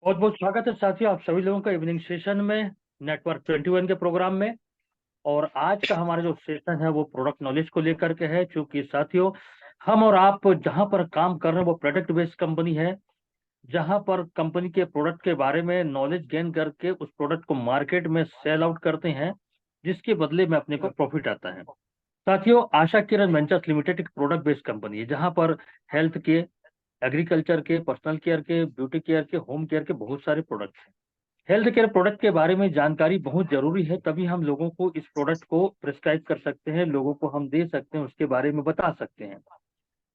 बहुत बहुत स्वागत है साथियों, आप सभी लोगों का इवनिंग सेशन में, नेटवर्क 21 के प्रोग्राम में। और आज का हमारा जो सेशन है वो प्रोडक्ट नॉलेज को लेकर के है। क्योंकि साथियों, हम और आप जहां पर काम कर रहे हैं वो प्रोडक्ट बेस्ड कंपनी है, जहां पर कंपनी के प्रोडक्ट के बारे में नॉलेज गेन करके उस प्रोडक्ट को मार्केट में सेल आउट करते हैं, जिसके बदले में अपने को प्रॉफिट आता है। साथियों, आशा किरण वेंचर्स लिमिटेड एक प्रोडक्ट बेस्ड कंपनी है, जहां पर हेल्थ के, एग्रीकल्चर के, पर्सनल केयर के, ब्यूटी केयर के, होम केयर के बहुत सारे प्रोडक्ट हैं। हेल्थ केयर प्रोडक्ट के बारे में जानकारी बहुत जरूरी है, तभी हम लोगों को इस प्रोडक्ट को प्रिस्क्राइब कर सकते हैं, लोगों को हम दे सकते हैं, उसके बारे में बता सकते हैं।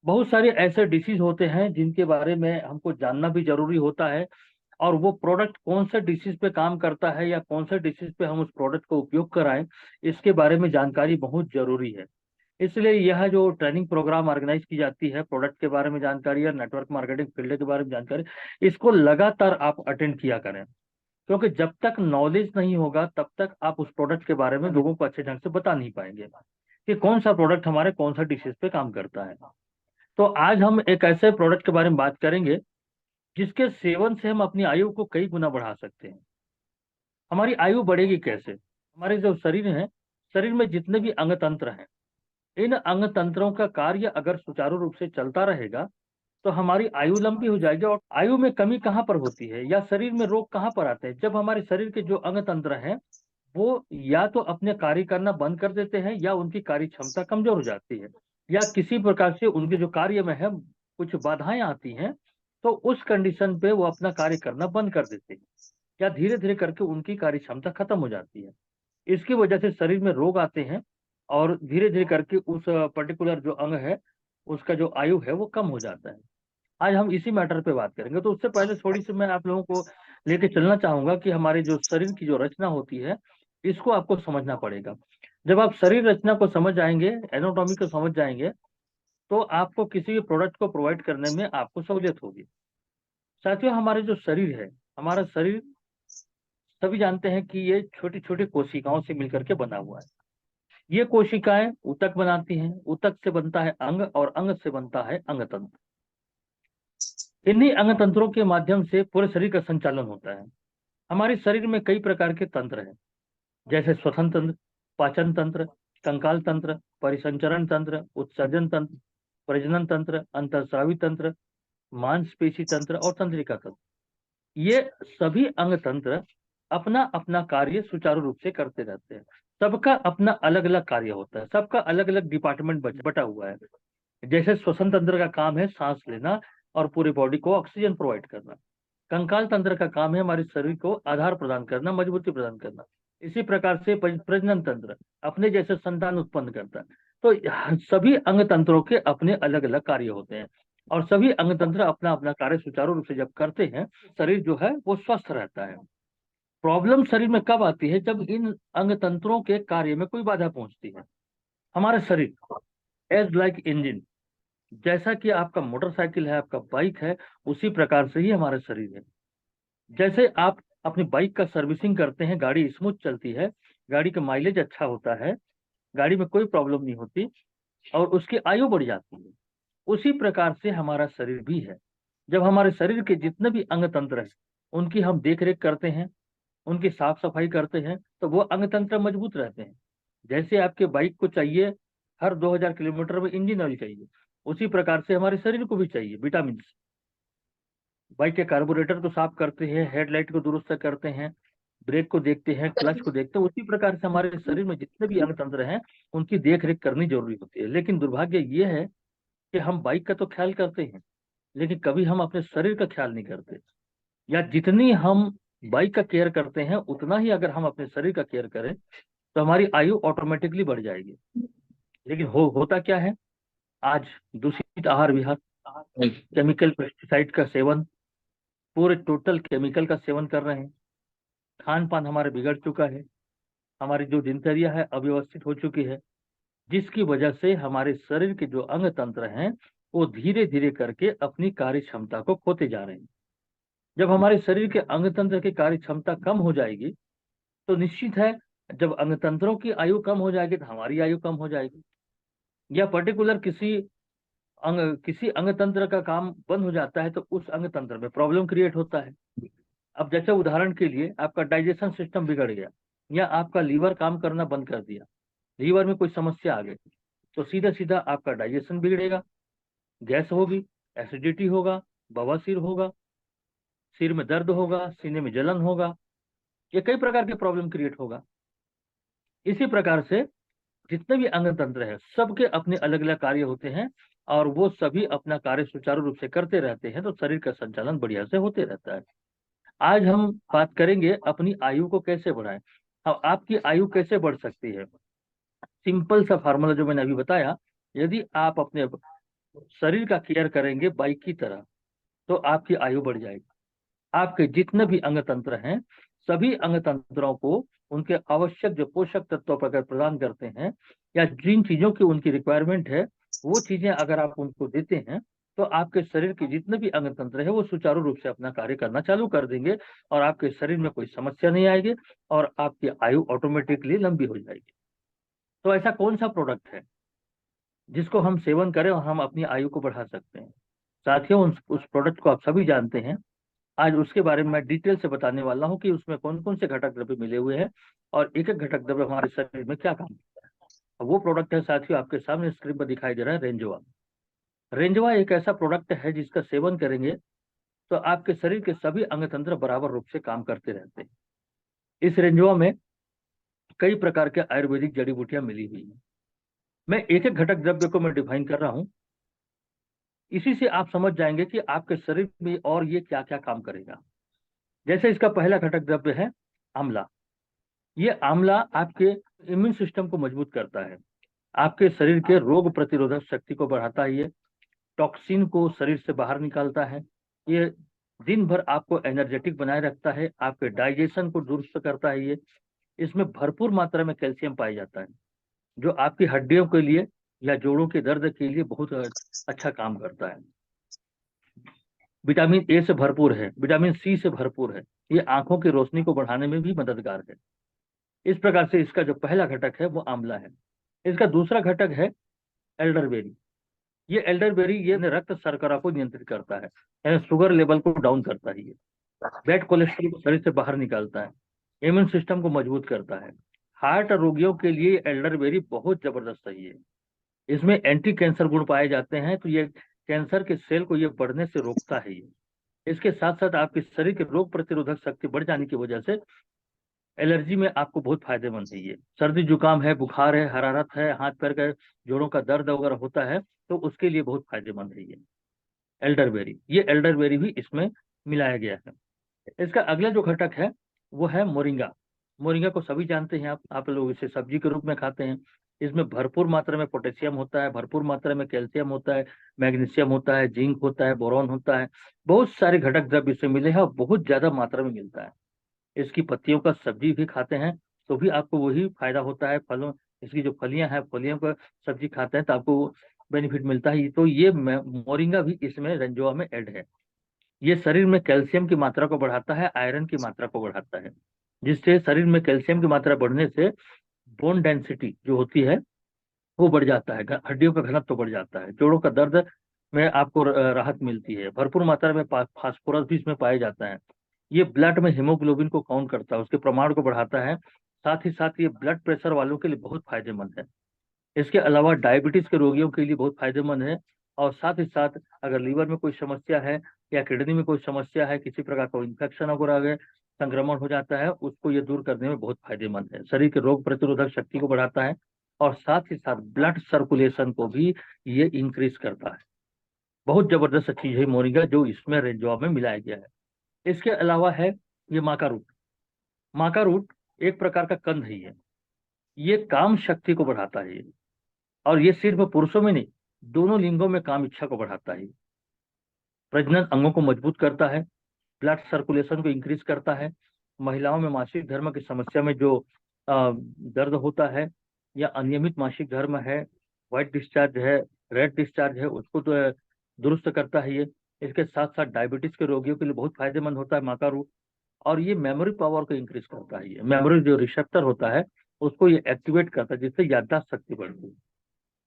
बहुत सारे ऐसे डिसीज होते हैं जिनके बारे में हमको जानना भी जरूरी होता है, और वो प्रोडक्ट कौन सा डिसीज पे काम करता है या कौन सा डिसीज पे हम उस प्रोडक्ट को उपयोग कराएं, इसके बारे में जानकारी बहुत जरूरी है। इसलिए यह जो ट्रेनिंग प्रोग्राम ऑर्गेनाइज की जाती है, प्रोडक्ट के बारे में जानकारी या नेटवर्क मार्केटिंग फील्ड के बारे में जानकारी, इसको लगातार आप अटेंड किया करें। क्योंकि जब तक नॉलेज नहीं होगा तब तक आप उस प्रोडक्ट के बारे में लोगों को अच्छे ढंग से बता नहीं पाएंगे कि कौन सा प्रोडक्ट हमारे कौन सा डिसीज पे काम करता है। तो आज हम एक ऐसे प्रोडक्ट के बारे में बात करेंगे जिसके सेवन से हम अपनी आयु को कई गुना बढ़ा सकते हैं। हमारी आयु बढ़ेगी कैसे? हमारे जो शरीर है, शरीर में जितने भी अंग तंत्र हैं, इन अंग तंत्रों का कार्य अगर सुचारू रूप से चलता रहेगा तो हमारी आयु लंबी हो जाएगी। और आयु में कमी कहाँ पर होती है या शरीर में रोग कहाँ पर आते हैं? जब हमारे शरीर के जो अंग तंत्र हैं वो या तो अपने कार्य करना बंद कर देते हैं, या उनकी कार्य क्षमता कमजोर हो जाती है, या किसी प्रकार से उनके जो कार्य में है कुछ बाधाएं आती हैं, तो उस कंडीशन पे वो अपना कार्य करना बंद कर देते हैं, या धीरे धीरे करके उनकी कार्य क्षमता खत्म हो जाती है। इसकी वजह से शरीर में रोग आते हैं, और धीरे धीरे करके उस पर्टिकुलर जो अंग है उसका जो आयु है वो कम हो जाता है। आज हम इसी मैटर पे बात करेंगे। तो उससे पहले थोड़ी सी मैं आप लोगों को लेके चलना चाहूंगा कि हमारे जो शरीर की जो रचना होती है, इसको आपको समझना पड़ेगा। जब आप शरीर रचना को समझ जाएंगे, एनाटॉमी को समझ जाएंगे, तो आपको किसी भी प्रोडक्ट को प्रोवाइड करने में आपको सहूलियत होगी। साथियों, हमारे जो शरीर है, हमारा शरीर सभी जानते हैं कि ये छोटी छोटी कोशिकाओं से मिलकर के बना हुआ है। ये कोशिकाएं ऊतक बनाती हैं, ऊतक से बनता है अंग, और अंग से बनता है अंग तंत्र। इन्हीं अंग तंत्रों के माध्यम से पूरे शरीर का संचालन होता है। हमारे शरीर में कई प्रकार के तंत्र हैं, जैसे श्वसन तंत्र, पाचन तंत्र, कंकाल तंत्र, परिसंचरण तंत्र, उत्सर्जन तंत्र, प्रजनन तंत्र, अंतःस्रावी तंत्र, मांसपेशी तंत्र और तंत्रिका तंत्र। ये सभी अंग तंत्र अपना अपना कार्य सुचारू रूप से करते रहते हैं। सबका अपना अलग अलग कार्य होता है, सबका अलग अलग डिपार्टमेंट बटा हुआ है। जैसे श्वसन तंत्र का काम है सांस लेना और पूरी बॉडी को ऑक्सीजन प्रोवाइड करना। कंकाल तंत्र का काम है हमारे शरीर को आधार प्रदान करना, मजबूती प्रदान करना। इसी प्रकार से प्रजनन तंत्र अपने जैसे संतान उत्पन्न करता है। तो सभी अंग तंत्रों के अपने अलग अलग कार्य होते हैं, और सभी अंग तंत्र अपना अपना कार्य सुचारू रूप से जब करते हैं, शरीर जो है वो स्वस्थ रहता है। प्रॉब्लम शरीर में कब आती है? जब इन अंग तंत्रों के कार्य में कोई बाधा पहुंचती है। हमारा शरीर एज लाइक इंजन, जैसा कि आपका मोटरसाइकिल है, आपका बाइक है, उसी प्रकार से ही हमारा शरीर है। जैसे आप अपनी बाइक का सर्विसिंग करते हैं, गाड़ी स्मूथ चलती है, गाड़ी का माइलेज अच्छा होता है, गाड़ी में कोई प्रॉब्लम नहीं होती, और उसकी आयु बढ़ जाती है। उसी प्रकार से हमारा शरीर भी है। जब हमारे शरीर के जितने भी अंग तंत्र हैं उनकी हम देख रेख करते हैं, उनकी साफ सफाई करते हैं, तो वो अंग तंत्र मजबूत रहते हैं। जैसे आपके बाइक को चाहिए हर 2000 किलोमीटर में इंजन ऑयल चाहिए, उसी प्रकार से हमारे शरीर को भी चाहिए विटामिन। बाइक के कार्बोरेटर को साफ करते हैं, हेडलाइट को दुरुस्त करते हैं, ब्रेक को देखते हैं, क्लच को देखते हैं, उसी प्रकार से हमारे शरीर में जितने भी अंग तंत्र हैं उनकी देख रेख करनी जरूरी होती है। लेकिन दुर्भाग्य ये है कि हम बाइक का तो ख्याल करते हैं, लेकिन कभी हम अपने शरीर का ख्याल नहीं करते। या जितनी हम बाइक का केयर करते हैं उतना ही अगर हम अपने शरीर का केयर करें तो हमारी आयु ऑटोमेटिकली बढ़ जाएगी। लेकिन होता क्या है? आज दूषित आहार विहार, केमिकल पेस्टिसाइड का सेवन, पूरे टोटल केमिकल का सेवन कर रहे हैं। खान पान हमारे बिगड़ चुका है, हमारी जो दिनचर्या है अव्यवस्थित हो चुकी है, जिसकी वजह से हमारे शरीर के जो अंग तंत्र हैं वो धीरे धीरे करके अपनी कार्य क्षमता को खोते जा रहे हैं। जब हमारे शरीर के अंग तंत्र की कार्य क्षमता कम हो जाएगी तो निश्चित है, जब अंग तंत्रों की आयु कम हो जाएगी तो हमारी आयु कम हो जाएगी। या पर्टिकुलर किसी अंग तंत्र का काम बंद हो जाता है तो उस अंग तंत्र में प्रॉब्लम क्रिएट होता है। अब जैसे उदाहरण के लिए आपका डाइजेशन सिस्टम बिगड़ गया या आपका लीवर काम करना बंद कर दिया, लीवर में कोई समस्या आ गई, तो सीधा सीधा आपका डाइजेशन बिगड़ेगा, गैस होगी, एसिडिटी होगा, बवासीर होगा, सिर में दर्द होगा, सीने में जलन होगा, ये कई प्रकार के प्रॉब्लम क्रिएट होगा। इसी प्रकार से जितने भी अंग तंत्र है सबके अपने अलग अलग कार्य होते हैं और वो सभी अपना कार्य सुचारू रूप से करते रहते हैं, तो शरीर का संचालन बढ़िया से होते रहता है। आज हम बात करेंगे अपनी आयु को कैसे बढ़ाएं। अब आपकी आयु कैसे बढ़ सकती है, सिंपल सा फार्मूला जो मैंने अभी बताया, यदि आप अपने शरीर का केयर करेंगे बाइक की तरह तो आपकी आयु बढ़ जाएगी। आपके जितने भी अंग तंत्र हैं सभी अंग तंत्रों को उनके आवश्यक जो पोषक तत्व अगर प्रदान करते हैं या जिन चीजों की उनकी रिक्वायरमेंट है वो चीजें अगर आप उनको देते हैं तो आपके शरीर के जितने भी अंग तंत्र है वो सुचारू रूप से अपना कार्य करना चालू कर देंगे और आपके शरीर में कोई समस्या नहीं आएगी और आपकी आयु ऑटोमेटिकली लंबी हो जाएगी। तो ऐसा कौन सा प्रोडक्ट है जिसको हम सेवन करें और हम अपनी आयु को बढ़ा सकते हैं? साथियों उस प्रोडक्ट को आप सभी जानते हैं। आज उसके बारे में मैं डिटेल से बताने वाला हूं कि उसमें कौन कौन से घटक द्रव्य मिले हुए हैं और एक एक घटक द्रव्य हमारे शरीर में क्या काम करता है। वो प्रोडक्ट है साथियों आपके सामने स्क्रीन पर दिखाई दे रहा है, रेंजोआ। रेंजोआ एक ऐसा प्रोडक्ट है जिसका सेवन करेंगे तो आपके शरीर के सभी अंग तंत्र बराबर रूप से काम करते रहते हैं। इस रेंजोआ में कई प्रकार के आयुर्वेदिक जड़ी बूटियां मिली हुई हैं। मैं एक एक घटक द्रव्य को मैं डिफाइन कर रहा हूं, इसी से आप समझ जाएंगे कि आपके शरीर में और ये क्या क्या काम करेगा। जैसे इसका पहला घटक द्रव्य है आंवला। ये आंवला आपके इम्यून सिस्टम को मजबूत करता है, आपके शरीर के रोग प्रतिरोधक शक्ति को बढ़ाता है, ये टॉक्सिन को शरीर से बाहर निकालता है, ये दिन भर आपको एनर्जेटिक बनाए रखता है, आपके डाइजेशन को दुरुस्त करता है। ये इसमें भरपूर मात्रा में कैल्शियम पाया जाता है जो आपकी हड्डियों के लिए या जोड़ों के दर्द के लिए बहुत अच्छा काम करता है। विटामिन ए से भरपूर है, विटामिन सी से भरपूर है, ये आंखों की रोशनी को बढ़ाने में भी मददगार है। इस प्रकार से इसका जो पहला घटक है वो आंवला है। इसका दूसरा घटक है एल्डरबेरी। ये एल्डरबेरी ये रक्त शर्करा को नियंत्रित करता है, यानी शुगर लेवल को डाउन करता है, ये बैड कोलेस्ट्रॉल को शरीर से बाहर निकालता है, इम्यून सिस्टम को मजबूत करता है। हार्ट रोगियों के लिए एल्डरबेरी बहुत जबरदस्त सही है। इसमें एंटी कैंसर गुण पाए जाते हैं, तो ये कैंसर के सेल को ये बढ़ने से रोकता है। ये इसके साथ साथ आपके शरीर के रोग प्रतिरोधक शक्ति बढ़ जाने की वजह से एलर्जी में आपको बहुत फायदेमंद है। ये सर्दी जुकाम है, बुखार है, हरारत है, हाथ पैर का जोड़ों का दर्द वगैरह होता है तो उसके लिए बहुत फायदेमंद है ये एल्डरबेरी। ये एल्डरबेरी भी इसमें मिलाया गया है। इसका अगला जो घटक है वो है मोरिंगा। मोरिंगा को सभी जानते हैं, आप लोग इसे सब्जी के रूप में खाते हैं। इसमें भरपूर मात्रा में पोटेशियम होता है, भरपूर मात्रा में कैल्शियम होता है, मैग्नीशियम होता है, जिंक होता है, बोरॉन होता है, बहुत सारे घटक द्रव्य इससे मिले हैं और बहुत ज्यादा मात्रा में मिलता है। इसकी पत्तियों का सब्जी भी खाते हैं तो भी आपको वही फायदा होता है। फलों इसकी जो फलियां हैं फलियों का सब्जी खाते हैं तो आपको बेनिफिट मिलता है। तो ये मोरिंगा भी इसमें रेंजोआ में ऐड है। ये शरीर में कैल्शियम की मात्रा को बढ़ाता है, आयरन की मात्रा को बढ़ाता है, जिससे शरीर में कैल्शियम की मात्रा बढ़ने से बोन डेंसिटी जो होती है वो बढ़ जाता है, हड्डियों का घनत्व तो बढ़ जाता है, जोड़ों का दर्द में आपको राहत मिलती है। भरपूर मात्रा में फास्फोरस भी इसमें पाया जाता है। ये ब्लड में हीमोग्लोबिन को काउंट करता है, उसके प्रमाण को बढ़ाता है। साथ ही साथ ये ब्लड प्रेशर वालों के लिए बहुत फायदेमंद है। इसके अलावा डायबिटीज के रोगियों के लिए बहुत फायदेमंद है। और साथ ही साथ अगर लीवर में कोई समस्या है या किडनी में कोई समस्या है, किसी प्रकार का इन्फेक्शन वगैरह है, संक्रमण हो जाता है, उसको ये दूर करने में बहुत फायदेमंद है। शरीर के रोग प्रतिरोधक शक्ति को बढ़ाता है और साथ ही साथ ब्लड सर्कुलेशन को भी ये इंक्रीज करता है। बहुत जबरदस्त चीज है मोरिंगा जो इसमें रेंजॉब में मिलाया गया है। इसके अलावा है ये माका रूट। माका रूट एक प्रकार का कंद है, ये काम शक्ति को बढ़ाता है और ये सिर्फ पुरुषों में नहीं दोनों लिंगों में काम इच्छा को बढ़ाता है। प्रजनन अंगों को मजबूत करता है, ब्लड सर्कुलेशन को इंक्रीज करता है। महिलाओं में मासिक धर्म की समस्या में जो दर्द होता है या अनियमित मासिक धर्म है, व्हाइट डिस्चार्ज है, रेड डिस्चार्ज है, उसको तो दुरुस्त करता है ये। इसके साथ साथ डायबिटीज के रोगियों के लिए बहुत फायदेमंद होता है माका रूट। और ये मेमोरी पावर को इंक्रीज करता है। ये मेमोरी जो रिसेप्टर होता है उसको ये एक्टिवेट करता है, जिससे याददाश्त शक्ति बढ़ती है।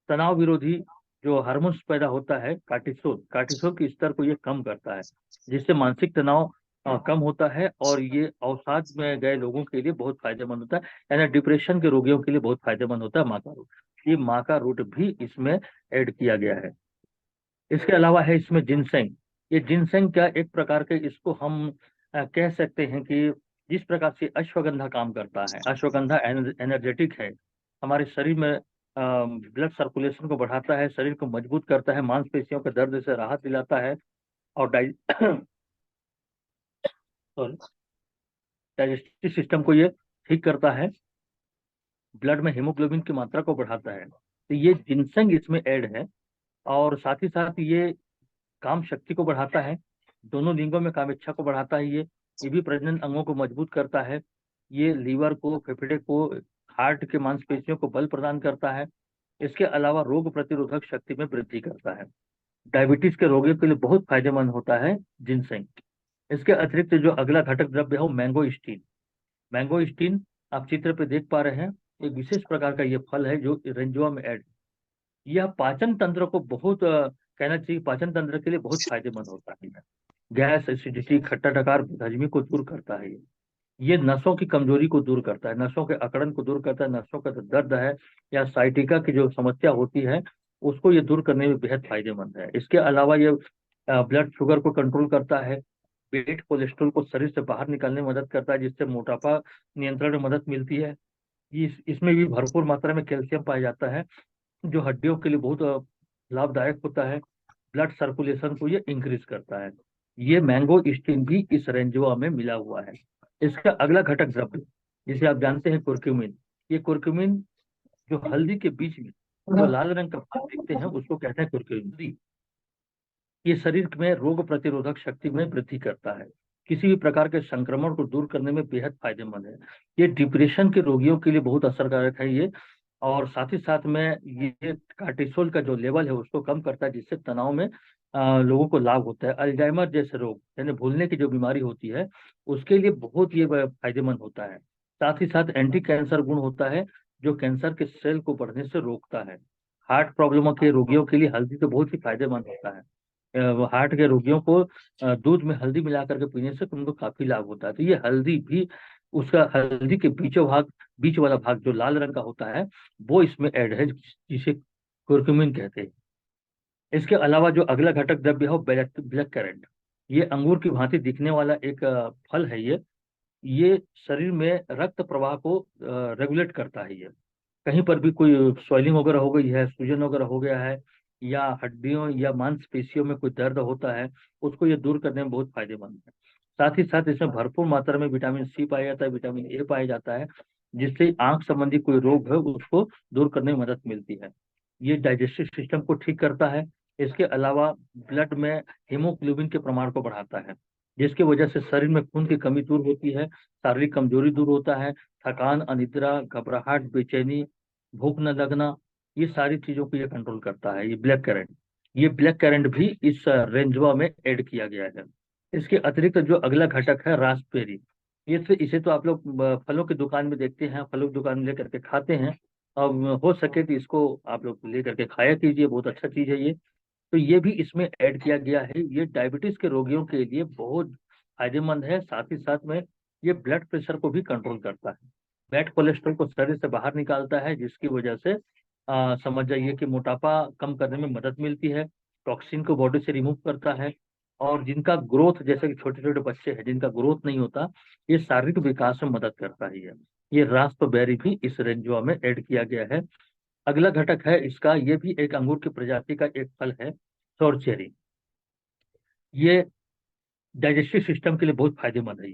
तनाव विरोधी जो हार्मोन्स पैदा होता है कार्टिसोल, कार्टिसोल के स्तर को ये कम करता है, जिससे मानसिक तनाव कम होता है, और ये अवसाद में गए लोगों के लिए बहुत फायदेमंद होता है, यानी डिप्रेशन के रोगियों के लिए बहुत फायदेमंद होता है माँ का रूट। ये माँ का रूट भी इसमें ऐड किया गया है। इसके अलावा है इसमें जिनसेंग। ये जिनसेंग क्या, एक प्रकार के इसको हम कह सकते हैं कि जिस प्रकार से अश्वगंधा काम करता है, अश्वगंधा एनर्जेटिक है, हमारे शरीर में ब्लड सर्कुलेशन को बढ़ाता है, शरीर को मजबूत करता है, मांसपेशियों के दर्द से राहत दिलाता है, और डाइजेस्टिव सिस्टम को ये ठीक करता है, ब्लड में हीमोग्लोबिन की मात्रा को बढ़ाता है। तो ये जिनसेंग इसमें ऐड है। और साथ ही साथ ये काम शक्ति को बढ़ाता है, दोनों लिंगों में काम इच्छा को बढ़ाता है। ये भी प्रजनन अंगों को मजबूत करता है। ये लीवर को, फेफड़े को, हार्ट के मांसपेशियों को बल प्रदान करता है। इसके अलावा रोग प्रतिरोधक शक्ति में वृद्धि करता है। डायबिटीज के रोगियों के लिए बहुत फायदेमंद होता है जिनसेंग। इसके अतिरिक्त जो अगला घटक द्रव्य है वो मैंगोस्टीन। मैंगोस्टीन आप चित्र पे देख पा रहे हैं, एक विशेष प्रकार का ये फल है जो रेंजुआ में ऐड। यह पाचन तंत्र को बहुत कहना चाहिए, पाचन तंत्र के लिए बहुत फायदेमंद होता है। गैस, एसिडिटी, खट्टा डकार, हजमी को दूर करता है। ये नसों की कमजोरी को दूर करता है, नसों के अकड़न को दूर करता है, नसों का जो दर्द है या साइटिका की जो समस्या होती है उसको ये दूर करने में बेहद फायदेमंद है। इसके अलावा ये ब्लड शुगर को कंट्रोल करता है, पेट कोलेस्ट्रॉल को शरीर से बाहर निकालने में मदद करता है, जिससे मोटापा नियंत्रण में मदद मिलती है। इसमें भी भरपूर मात्रा में कैल्शियम पाया जाता है, जो हड्डियों के लिए बहुत लाभदायक होता है। ब्लड सर्कुलेशन को ये इंक्रीज करता है। ये मैंगो स्टीन भी इस रेंजुआ में मिला हुआ है। इसका अगला घटक द्रव्य जिसे आप जानते हैं कुर्क्यूमिन। ये कुर्क्यूमिन जो हल्दी के बीच में जो लाल रंग का भाग देखते हैं उसको कहते हैं कुर्क्यूमिन। ये शरीर में रोग प्रतिरोधक शक्ति में वृद्धि करता है, किसी भी प्रकार के संक्रमण को दूर करने में बेहद फायदेमंद है। ये डिप्रेशन के रोगियों के लिए बहुत असरकारक है ये। और साथ ही साथ में ये कार्टिसोल का जो लेवल है उसको कम करता है, जिससे तनाव में लोगों को लाभ होता है। अल्जाइमर जैसे रोग यानी भूलने की जो बीमारी होती है उसके लिए बहुत ये फायदेमंद होता है। साथ ही साथ एंटी कैंसर गुण होता है, जो कैंसर के सेल को बढ़ने से रोकता है। हार्ट प्रॉब्लमों के रोगियों के लिए हल्दी तो बहुत ही फायदेमंद होता है। वो हार्ट के रोगियों को दूध में हल्दी मिला करके पीने से उनको काफी लाभ होता है। तो ये हल्दी भी, उसका हल्दी के बीचों भाग, बीच वाला भाग जो लाल रंग का होता है वो इसमें ऐड है, जिसे कुर्कुमिन कहते हैं। इसके अलावा जो अगला घटक द्रव्य है वो ब्लैक ब्लैक करंट। ये अंगूर की भांति दिखने वाला एक फल है। ये शरीर में रक्त प्रवाह को रेगुलेट करता है। ये कहीं पर भी कोई स्वेलिंग वगैरह हो गई है, सूजन वगैरह हो गया है, या हड्डियों या मांसपेशियों में कोई दर्द होता है, उसको ये दूर करने में बहुत फायदेमंद है। साथ ही साथ इसमें भरपूर मात्रा में विटामिन सी पाया जाता है, विटामिन ए पाया जाता है, जिससे आंख संबंधी कोई रोग है उसको दूर करने में मदद मिलती है। ये डाइजेस्टिव सिस्टम को ठीक करता है। इसके अलावा ब्लड में हीमोग्लोबिन के प्रमाण को बढ़ाता है, जिसकी वजह से शरीर में खून की कमी दूर होती है, शारीरिक कमजोरी दूर होता है, थकान, अनिद्रा, घबराहट, बेचैनी, भूख न लगना, ये सारी चीजों को ये कंट्रोल करता है। ये ब्लैक करंट भी इस रेंजवा में ऐड किया गया है। इसके अतिरिक्त जो अगला घटक है रास्पबेरी। इसे तो आप लोग फलों की दुकान में देखते हैं, फलों की दुकान में लेकर के खाते हैं। अब हो सके तो इसको आप लोग लेकर के खाया कीजिए, बहुत अच्छा चीज है ये। तो ये भी इसमें ऐड किया गया है। ये डायबिटीज के रोगियों के लिए बहुत फायदेमंद है। साथ ही साथ में ये ब्लड प्रेशर को भी कंट्रोल करता है, बैड कोलेस्ट्रॉल को शरीर से बाहर निकालता है, जिसकी वजह से समझ जाइए कि मोटापा कम करने में मदद मिलती है, टॉक्सिन को बॉडी से रिमूव करता है। और जिनका ग्रोथ, जैसे कि छोटे छोटे बच्चे हैं जिनका ग्रोथ नहीं होता, ये शारीरिक विकास में मदद करता है। ये रास्पबेरी भी इस रेंजवा में ऐड किया गया है। अगला घटक है इसका, ये भी एक अंगूर की प्रजाति का एक फल है, चौरचेरी। ये डाइजेस्टिव सिस्टम के लिए बहुत फायदेमंद है।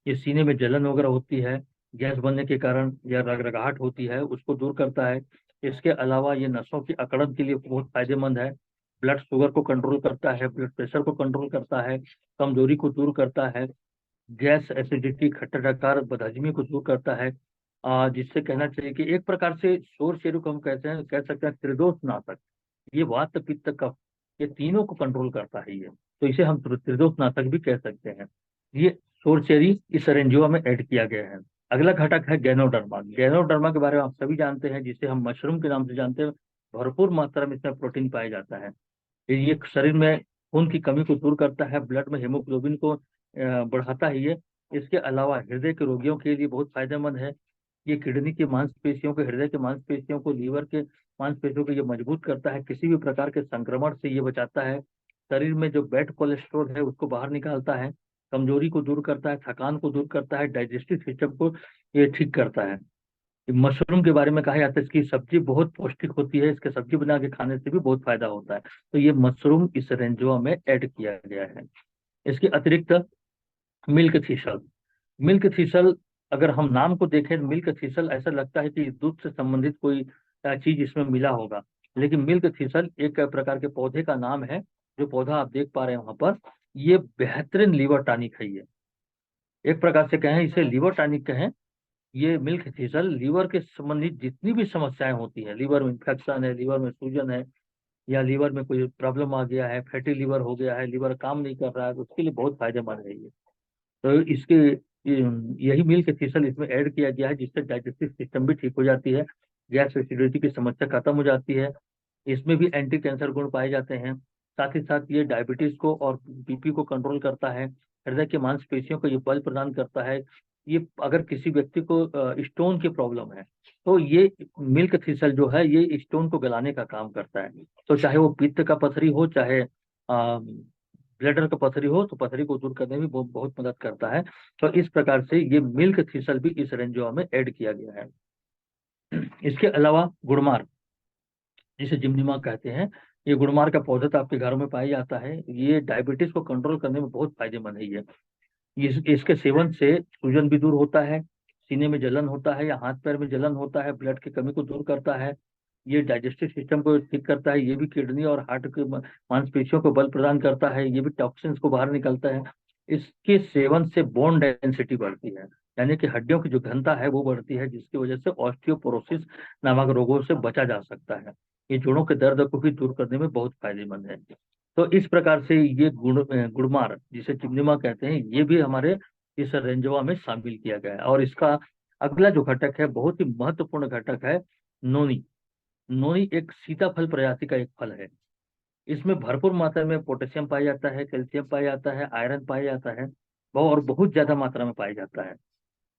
ये सीने में जलन वगैरह होती है, गैस बनने के कारण, या रगरगाहट होती है, उसको दूर करता है। इसके अलावा ये नसों की अकड़न के लिए बहुत फायदेमंद है, ब्लड शुगर को कंट्रोल करता है, ब्लड प्रेशर को कंट्रोल करता है, कमजोरी को दूर करता है, गैस, एसिडिटी, खट्टा डकार, बदहजमी को दूर करता है। जिससे कहना चाहिए कि एक प्रकार से शोर शेरू को हम कहते हैं, कह सकते हैं त्रिदोष नाशक। ये वात, पित्त, कफ, ये तीनों को कंट्रोल करता है ये। तो इसे हम त्रिदोष नाशक भी कह सकते हैं। ये सोरचेरी इस रेंजुआ में ऐड किया गया है। अगला घटक है गैनोडर्मा। गैनोडर्मा के बारे में आप सभी जानते हैं, जिसे हम मशरूम के नाम से जानते हैं। भरपूर मात्रा में इसमें प्रोटीन पाया जाता है। ये शरीर में खून की कमी को दूर करता है, ब्लड में हीमोग्लोबिन को बढ़ाता ही है। इसके अलावा हृदय के रोगियों के लिए बहुत फायदेमंद है। ये किडनी की मांसपेशियों को, हृदय के मांसपेशियों को, लीवर के मांसपेशियों को ये मजबूत करता है, किसी भी प्रकार के संक्रमण से ये बचाता है। शरीर में जो बैड कोलेस्ट्रॉल है उसको बाहर निकालता है, कमजोरी को दूर करता है, थकान को दूर करता है, डाइजेस्टिव सिस्टम को ये ठीक करता है। मशरूम के बारे में कहा जाता है इसकी सब्जी बहुत पौष्टिक होती है, इसके सब्जी बना के खाने से भी बहुत फायदा होता है। तो ये मशरूम इस रेंजवा में ऐड किया गया है। इसके अतिरिक्त मिल्क थीसल। मिल्क थीसल, अगर हम नाम को देखें, मिल्क थीसल ऐसा लगता है कि दूध से संबंधित कोई चीज इसमें मिला होगा, लेकिन मिल्क थीसल एक प्रकार के पौधे का नाम है। जो पौधा आप देख पा रहे हैं वहां पर, ये बेहतरीन लीवर टॉनिक है। ये एक प्रकार से कहें, इसे लीवर टॉनिक कहें। ये मिल्क थीसल लीवर के संबंधित जितनी भी समस्याएं होती है, लीवर में इंफेक्शन है, लीवर में सूजन है, या लीवर में कोई प्रॉब्लम आ गया है, फैटी लीवर हो गया है, लीवर काम नहीं कर रहा है, तो उसके लिए बहुत फायदेमंद है ये। तो इसके यही मिल्क थीसल इसमें ऐड किया गया है, जिससे डाइजेस्टिव सिस्टम भी ठीक हो जाती है, गैस एसिडिटी की समस्या खत्म हो जाती है। इसमें भी एंटी कैंसर गुण पाए जाते हैं। साथ ही साथ ये डायबिटीज को और बीपी को कंट्रोल करता है, हृदय की मांसपेशियों को ये बल प्रदान करता है। ये अगर किसी व्यक्ति को स्टोन की प्रॉब्लम है, तो ये मिल्क थीसल जो है ये स्टोन को गलाने का काम करता है। तो चाहे वो पित्त का पथरी हो, चाहे ब्लडर का पथरी हो, तो पथरी को दूर करने में बहुत मदद करता है। तो इस प्रकार से ये मिल्क थीसल भी इस रेंजवा में ऐड किया गया है। इसके अलावा गुड़मार, जिसे जिम्नीमा कहते हैं, ये गुड़मार का पौधा तो आपके घरों में पाया जाता है। ये डायबिटीज को कंट्रोल करने में बहुत फायदेमंद है। इसके सेवन से सूजन भी दूर होता है, सीने में जलन होता है या हाथ पैर में जलन होता है, ब्लड की कमी को दूर करता है। ये डाइजेस्टिव सिस्टम को ठीक करता है, ये भी किडनी और हार्ट के मांसपेशियों को बल प्रदान करता है, ये भी टॉक्सिन्स को बाहर निकालता है। इसके सेवन से बोन डेंसिटी बढ़ती है, यानी कि हड्डियों की जो घनता है वो बढ़ती है, जिसकी वजह से ऑस्टियोपोरोसिस नामक रोगों से बचा जा सकता है। ये जोड़ों के दर्द को भी दूर करने में बहुत फायदेमंद है। तो इस प्रकार से ये गुड़मार, जिसे चिमनिमा कहते हैं, ये भी हमारे इस रेंजवा में शामिल किया गया है। और इसका अगला जो घटक है, बहुत ही महत्वपूर्ण घटक है, नोनी। नोनी एक सीताफल प्रजाति का एक फल है। इसमें भरपूर मात्रा में पोटेशियम पाया जाता है, कैल्शियम पाया जाता है, आयरन पाया जाता है, और बहुत ज्यादा मात्रा में पाया जाता है।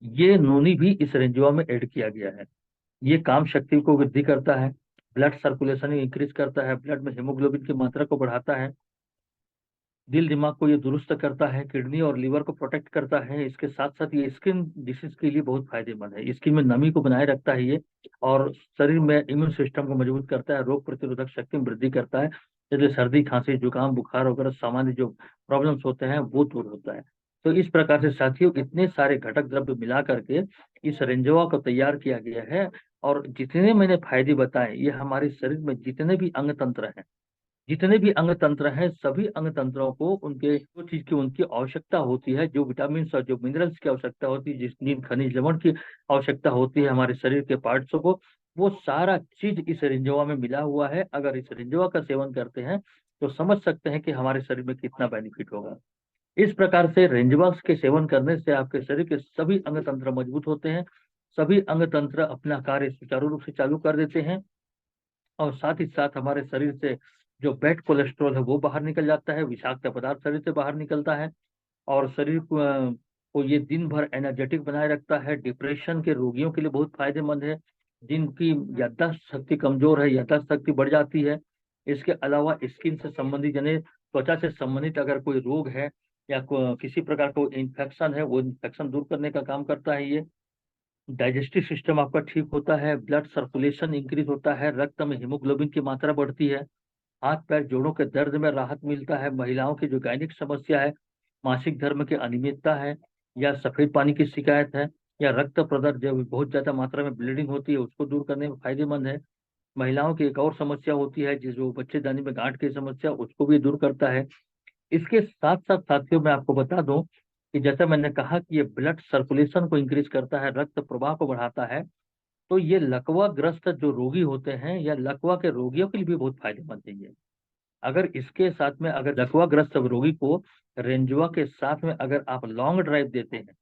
ये नोनी भी इस रेंजवा में ऐड किया गया है। ये काम शक्ति को वृद्धि करता है, ब्लड सर्कुलेशन इंक्रीज करता है, ब्लड में हीमोग्लोबिन की मात्रा को बढ़ाता है, दिल दिमाग को ये दुरुस्त करता है, किडनी और लीवर को प्रोटेक्ट करता है। इसके साथ साथ ये स्किन डिसीज के लिए बहुत फायदेमंद है, स्किन में नमी को बनाए रखता है ये, और शरीर में इम्यून सिस्टम को मजबूत करता है, रोग प्रतिरोधक शक्ति में वृद्धि करता है। जैसे सर्दी, खांसी, जुकाम, बुखार वगैरह सामान्य जो प्रॉब्लम्स होते हैं वो दूर होता है। तो इस प्रकार से साथियों, इतने सारे घटक द्रव्य मिला करके इस रेंजवा को तैयार किया गया है। और जितने मैंने फायदे बताए, ये हमारे शरीर में जितने भी अंग तंत्र हैं, जितने भी अंग तंत्र हैं, सभी अंग तंत्रों को उनके जो चीज की उनकी आवश्यकता होती है, जो विटामिन और जो मिनरल्स की आवश्यकता होती है, जिन खनिज लवण की आवश्यकता होती है हमारे शरीर के पार्ट्सों को, वो सारा चीज इस रिंजवा में मिला हुआ है। अगर इस रिंजवा का सेवन करते हैं तो समझ सकते हैं कि हमारे शरीर में कितना बेनिफिट होगा। इस प्रकार से रेंजवा के सेवन करने से आपके शरीर के सभी अंग तंत्र मजबूत होते हैं, सभी अंग तंत्र अपना कार्य सुचारू रूप से चालू कर देते हैं, और साथ ही साथ हमारे शरीर से जो बैड कोलेस्ट्रॉल है वो बाहर निकल जाता है, विषाक्त पदार्थ शरीर से बाहर निकलता है, और शरीर को ये दिन भर एनर्जेटिक बनाए रखता है। डिप्रेशन के रोगियों के लिए बहुत फायदेमंद है, जिनकी याददाश्त शक्ति कमजोर है, याददाश्त शक्ति बढ़ जाती है। इसके अलावा स्किन से संबंधित, यानी त्वचा से संबंधित अगर कोई रोग है या किसी प्रकार का इन्फेक्शन है, वो इन्फेक्शन दूर करने का काम करता है ये। डाइजेस्टिव सिस्टम आपका ठीक होता है, ब्लड सर्कुलेशन इंक्रीज होता है, रक्त में हीमोग्लोबिन की मात्रा बढ़ती है, हाथ पैर जोड़ों के दर्द में राहत मिलता है। महिलाओं की जो गायनिक समस्या है, मासिक धर्म की अनियमितता है, या सफेद पानी की शिकायत है, या रक्त प्रदर्द जब बहुत ज्यादा मात्रा में ब्लीडिंग होती है, उसको दूर करने में फायदेमंद है। महिलाओं की एक और समस्या होती है, जो बच्चेदानी में गांठ की समस्या, उसको भी दूर करता है। इसके साथ साथ साथियों, मैं आपको बता दूं कि जैसा मैंने कहा कि ये ब्लड सर्कुलेशन को इंक्रीज करता है, रक्त प्रवाह को बढ़ाता है। तो ये लकवा ग्रस्त जो रोगी होते हैं, या लकवा के रोगियों के लिए भी बहुत फायदेमंद है ये। अगर इसके साथ में, अगर लकवा ग्रस्त रोगी को रेंजवा के साथ में अगर आप लॉन्ग ड्राइव देते हैं,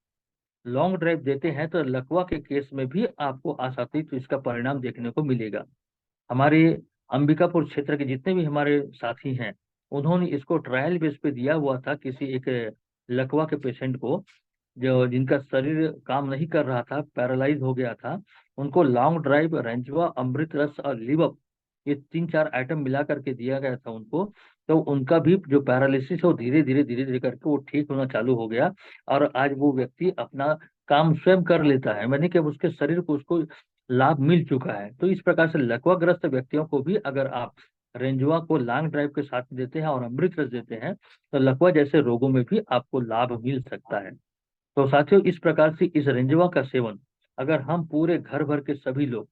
लॉन्ग ड्राइव देते हैं, तो लकवा के केस में भी आपको आसानी तो इसका परिणाम देखने को मिलेगा। हमारे अंबिकापुर क्षेत्र के जितने भी हमारे साथी हैं, उन्होंने इसको ट्रायल बेस पे दिया हुआ था किसी एक लकवा के पेशेंट को, जो जिनका शरीर काम नहीं कर रहा था, पैरालाइज हो गया था, उनको लॉन्ग ड्राइव, रेंजवा, अमृत रस और लिवप, ये 3-4 आइटम मिला करके दिया गया था उनको। तो उनका भी जो पैरालिसिस है वो धीरे धीरे करके वो ठीक होना चालू हो गया, और आज वो व्यक्ति अपना काम स्वयं कर लेता है, मैंने कि अब उसके शरीर को उसको लाभ मिल चुका है। तो इस प्रकार से लकवाग्रस्त व्यक्तियों को भी अगर आप रेंजवा को लॉन्ग ड्राइव के साथ देते हैं और अमृत रस देते हैं, तो लकवा जैसे रोगों में भी आपको लाभ मिल सकता है। तो साथियों, इस प्रकार से इस रेंजवा का सेवन अगर हम पूरे घर भर के सभी लोग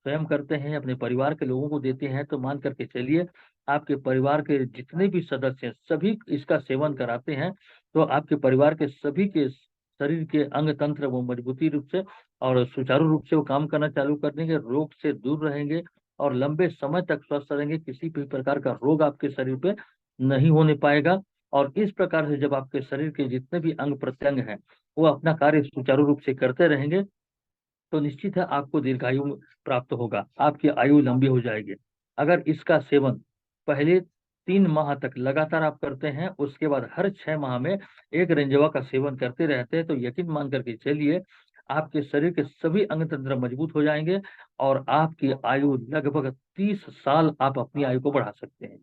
स्वयं करते हैं, अपने परिवार के लोगों को देते हैं, तो मान करके चलिए आपके परिवार के जितने भी सदस्य हैं सभी इसका सेवन कराते हैं, तो आपके परिवार के सभी के शरीर के अंग तंत्र वो मजबूती रूप से और सुचारू रूप से वो काम करना चालू कर देंगे, रोग से दूर रहेंगे और लंबे समय तक स्वस्थ रहेंगे। किसी भी प्रकार का रोग आपके शरीर पे नहीं होने पाएगा। और इस प्रकार से जब आपके शरीर के जितने भी अंग प्रत्यंग हैं वो अपना कार्य सुचारू रूप से करते रहेंगे, तो निश्चित है आपको दीर्घायु प्राप्त होगा, आपकी आयु लंबी हो जाएगी। अगर इसका सेवन पहले 3 माह तक लगातार आप करते हैं, उसके बाद हर 6 माह में एक रेंजवा का सेवन करते रहते हैं, तो यकीन मान करके चलिए आपके शरीर के सभी अंग तंत्र मजबूत हो जाएंगे और आपकी आयु लगभग 30 साल आप अपनी आयु को बढ़ा सकते हैं।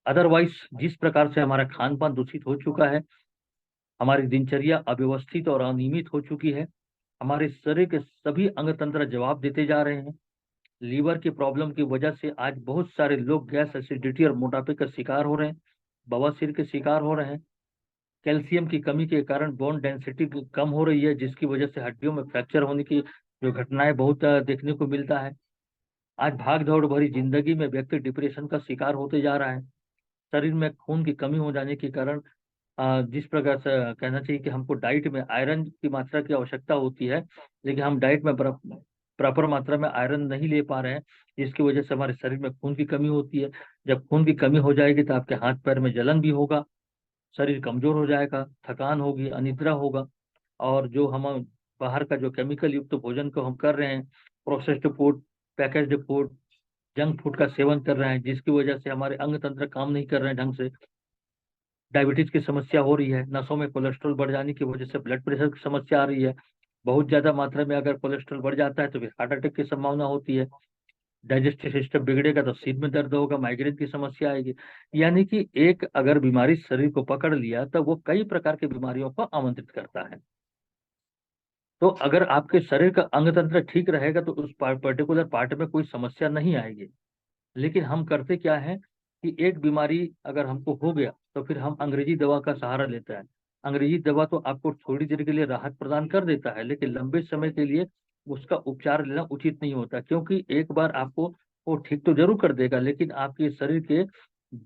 अदरवाइज जिस प्रकार से हमारा खान पान दूषित हो चुका है, हमारी दिनचर्या अव्यवस्थित और अनियमित हो चुकी है, हमारे शरीर के सभी अंग तंत्र जवाब देते जा रहे हैं। लीवर की प्रॉब्लम की वजह से आज बहुत सारे लोग गैस एसिडिटी और मोटापे का शिकार हो रहे हैं, बवासीर के शिकार हो रहे हैं। कैल्शियम की कमी के कारण बोन डेंसिटी कम हो रही है, जिसकी वजह से हड्डियों में फ्रैक्चर होने की जो घटनाएं बहुत देखने को मिलता है। आज भाग दौड़ भरी जिंदगी में व्यक्ति डिप्रेशन का शिकार होते जा रहा है। शरीर में खून की कमी हो जाने के कारण जिस प्रकार से कहना चाहिए कि हमको डाइट में आयरन की मात्रा की आवश्यकता होती है, लेकिन हम डाइट में प्रॉपर मात्रा में आयरन नहीं ले पा रहे हैं, जिसकी वजह से हमारे शरीर में खून की कमी होती है। जब खून की कमी हो जाएगी तो आपके हाथ पैर में जलन भी होगा, शरीर कमजोर हो जाएगा, थकान होगी, अनिद्रा होगा। और जो हम बाहर का जो केमिकल युक्त भोजन को हम कर रहे हैं, processed food, packaged food, junk food का सेवन कर रहे हैं, जिसकी वजह से हमारे अंग तंत्र काम नहीं कर रहे हैं ढंग से, डायबिटीज की समस्या हो रही है, नसों में कोलेस्ट्रॉल बढ़ जाने की वजह से ब्लड प्रेशर की समस्या आ रही है। बहुत ज्यादा मात्रा में अगर कोलेस्ट्रॉल बढ़ जाता है तो फिर हार्ट अटैक की संभावना होती है। डाइजेस्टिव सिस्टम बिगड़ेगा तो सिर में दर्द होगा, माइग्रेन की समस्या आएगी। यानी कि एक अगर बीमारी शरीर को पकड़ लिया तो वो कई प्रकार की बीमारियों को आमंत्रित करता है। तो अगर आपके शरीर का अंग तंत्र ठीक रहेगा तो उस पर्टिकुलर पार्ट में कोई समस्या नहीं आएगी। लेकिन हम करते क्या है कि एक बीमारी अगर हमको हो गया तो फिर हम अंग्रेजी दवा का सहारा लेते हैं। अंग्रेजी दवा तो आपको थोड़ी देर के लिए राहत प्रदान कर देता है, लेकिन लंबे समय के लिए उसका उपचार लेना उचित नहीं होता, क्योंकि एक बार आपको वो ठीक तो जरूर कर देगा, लेकिन आपके शरीर के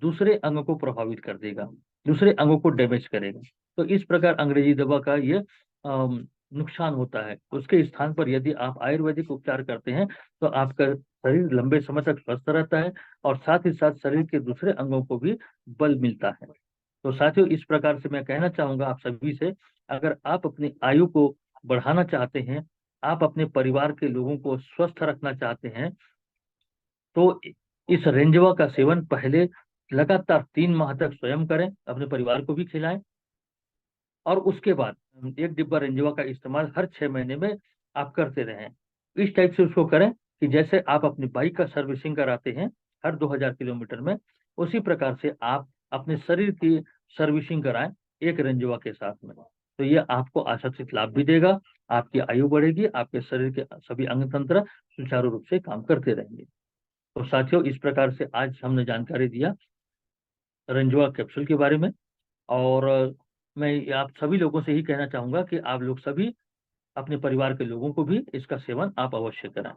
दूसरे अंग को प्रभावित कर देगा, दूसरे अंगों को डैमेज करेगा। तो इस प्रकार अंग्रेजी दवा का ये नुकसान होता है। उसके स्थान पर यदि आप आयुर्वेदिक उपचार करते हैं तो आपका शरीर लंबे समय तक स्वस्थ रहता है और साथ ही साथ शरीर के दूसरे अंगों को भी बल मिलता है। तो साथियों, इस प्रकार से मैं कहना चाहूंगा आप सभी से, अगर आप अपनी आयु को बढ़ाना चाहते हैं, आप अपने परिवार के लोगों को स्वस्थ रखना चाहते हैं, तो इस रेंजवा का सेवन पहले लगातार 3 माह तक स्वयं करें, अपने परिवार को भी खिलाएं, और उसके बाद एक डिब्बा रेंजवा का इस्तेमाल हर 6 महीने में आप करते रहें। इस टाइप से उसको करें कि जैसे आप अपनी बाइक का सर्विसिंग कराते हैं हर 2000 किलोमीटर में, उसी प्रकार से आप अपने शरीर की सर्विसिंग कराएं एक रेंजवा के साथ में। तो ये आपको आशातीत लाभ भी देगा, आपकी आयु बढ़ेगी, आपके शरीर के सभी अंग तंत्र सुचारू रूप से काम करते रहेंगे। तो साथियों, इस प्रकार से आज हमने जानकारी दिया रेंजवा कैप्सूल के बारे में। और मैं आप सभी लोगों से ही कहना चाहूंगा कि आप लोग सभी अपने परिवार के लोगों को भी इसका सेवन आप अवश्य कराएं।